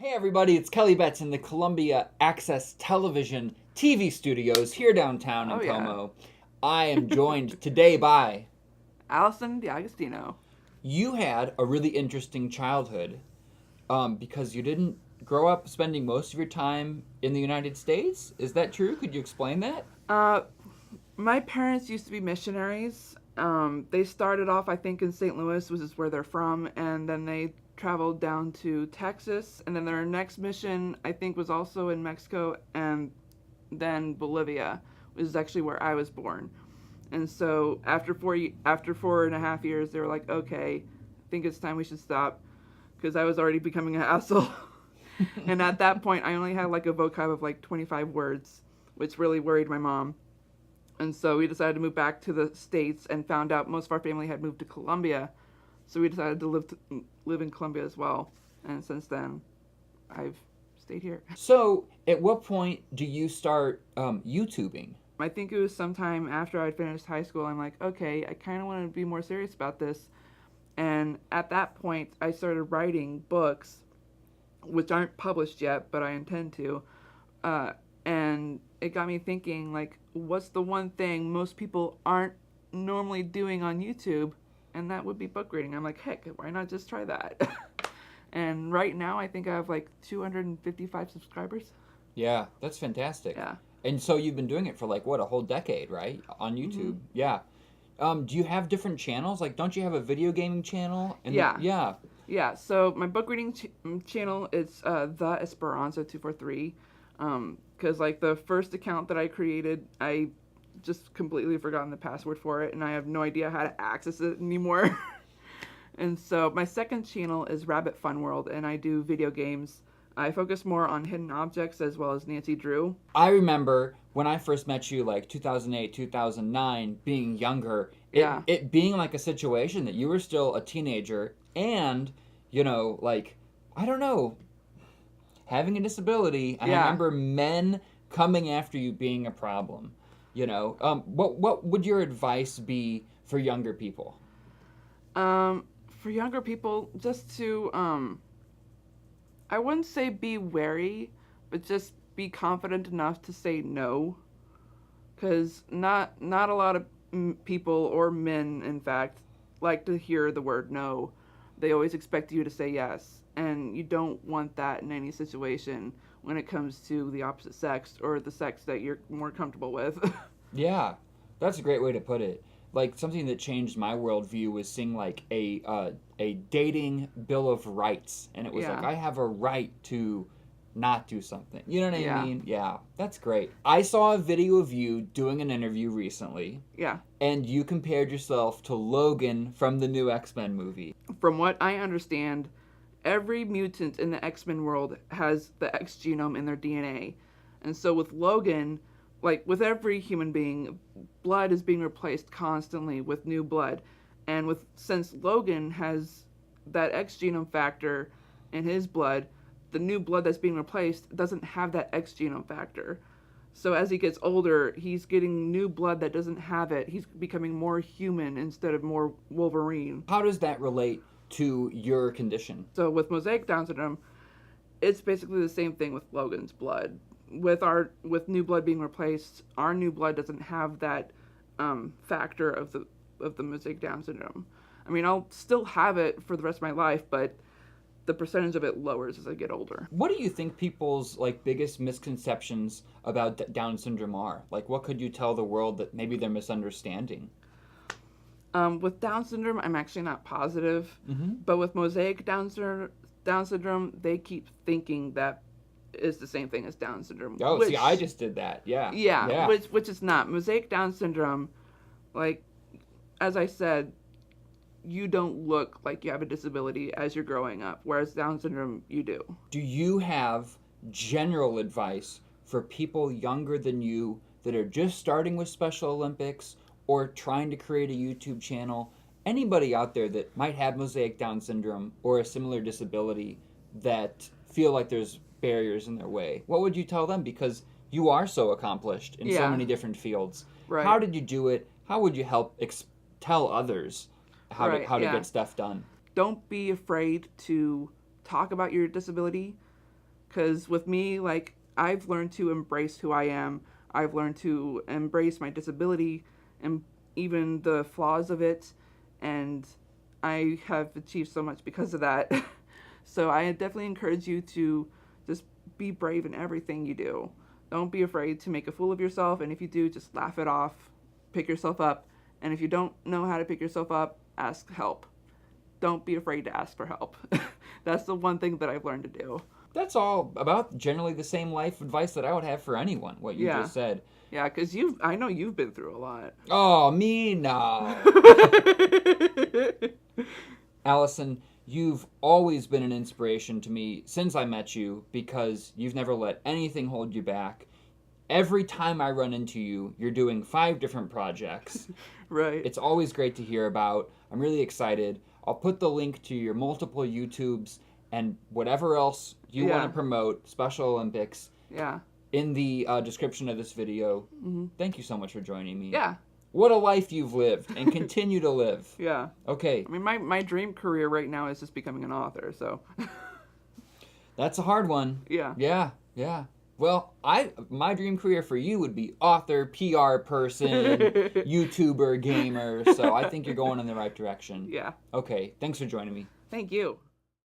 Hey everybody, it's Kelly Betts in the Columbia Access Television TV studios here downtown in Oh yeah. Como. I am joined today by Allison D'Agostino. you had a really interesting childhood because you didn't grow up spending most of your time in the United States. Is that true? Could you explain that? Uh, my parents used to be missionaries. They started off, I think, in St. Louis, which is where they're from, and then they traveled down to Texas, and then their next mission, I think, was also in Mexico, and then Bolivia, which is actually where I was born. And so after 4.5 years, they were like, okay, I think it's time we should stop, because I was already becoming a hassle. And at that point, I only had like a vocab of like 25 words, which really worried my mom. And so we decided to move back to the States and found out most of our family had moved to Colombia. So we decided to live in Colombia as well. And since then, I've stayed here. So, at what point do you start YouTubing? I think it was sometime after I'd finished high school. I'm like, okay, I kind of want to be more serious about this. And at that point, I started writing books, which aren't published yet, but I intend to. And it got me thinking, like, what's the one thing most people aren't normally doing on YouTube? And that would be book reading. I'm like, heck, why not just try that? And right now, I think I have like 255 subscribers. Yeah, that's fantastic. Yeah. And so you've been doing it for like what, a whole decade, right? On Mm-hmm. YouTube. Yeah. Do you have different channels? Like, don't you have a video gaming channel? And Yeah. yeah. Yeah. So my book reading channel is the Esperanza 243. Because like the first account that I created, I just completely forgotten the password for it, and I have no idea how to access it anymore. And so my second channel is Rabbit Fun World, and I do video games. I focus more on hidden objects as well as Nancy Drew. I remember when I first met you, like 2008, 2009, being younger, Yeah. it being like a situation that you were still a teenager and, like, I don't know, having a disability. And I Yeah. remember men coming after you being a problem. What would your advice be for younger people? For younger people, just to I wouldn't say be wary, but just be confident enough to say no, because not a lot of people or men, in fact, like to hear the word no. They always expect you to say yes, and you don't want that in any situation when it comes to the opposite sex or the sex that you're more comfortable with. Yeah, that's a great way to put it. Like something that changed my worldview was seeing like a dating bill of rights, and it was like Yeah. I have a right to not do something. You know what I Yeah. mean? Yeah, that's great. I saw a video of you doing an interview recently, Yeah. and you compared yourself to Logan from the new X-Men movie. From what I understand, every mutant in the X-Men world has the X genome in their DNA. And so with Logan, like with every human being, blood is being replaced constantly with new blood. And with since Logan has that X genome factor in his blood, the new blood that's being replaced doesn't have that X genome factor. So as he gets older, he's getting new blood that doesn't have it. He's becoming more human instead of more Wolverine. How does that relate to your condition? So with mosaic Down syndrome, it's basically the same thing with Logan's blood. With new blood being replaced, our new blood doesn't have that factor of the mosaic Down syndrome. I mean, I'll still have it for the rest of my life, but the percentage of it lowers as I get older. What do you think people's like biggest misconceptions about Down syndrome are? Like, what could you tell the world that maybe they're misunderstanding? With Down syndrome, I'm actually not positive, Mm-hmm. but with mosaic Down syndrome, they keep thinking that is the same thing as Down syndrome. Oh, which, see, I just did that. Yeah. yeah, Yeah. which is not mosaic Down syndrome. Like, as I said, you don't look like you have a disability as you're growing up, whereas Down syndrome, you do. Do you have general advice for people younger than you that are just starting with Special Olympics or trying to create a YouTube channel? Anybody out there that might have mosaic Down syndrome or a similar disability that feel like there's barriers in their way, what would you tell them? Because you are so accomplished in so Yeah. many different fields. Right. How did you do it? How would you help tell others how to Yeah. get stuff done? Don't be afraid to talk about your disability. Because with me, like, I've learned to embrace who I am. I've learned to embrace my disability and even the flaws of it. And I have achieved so much because of that. So I definitely encourage you to just be brave in everything you do. Don't be afraid to make a fool of yourself. And if you do, just laugh it off, pick yourself up. And if you don't know how to pick yourself up, ask help. Don't be afraid to ask for help. That's the one thing that I've learned to do. That's all about generally the same life advice that I would have for anyone, what you Yeah. just said. Yeah, because I know you've been through a lot. Oh, me? No. Allison, you've always been an inspiration to me since I met you because you've never let anything hold you back. Every time I run into you, you're doing 5 different projects. Right. It's always great to hear about. I'm really excited. I'll put the link to your multiple YouTubes and whatever else you want to promote, Special Olympics, Yeah. in the description of this video. Mm-hmm. Thank you so much for joining me. Yeah. What a life you've lived and continue to live. Yeah. Okay. I mean, my dream career right now is just becoming an author, so. That's a hard one. Yeah. Yeah, yeah. Well, my dream career for you would be author, PR person, YouTuber, gamer. So I think you're going in the right direction. Yeah. Okay, thanks for joining me. Thank you.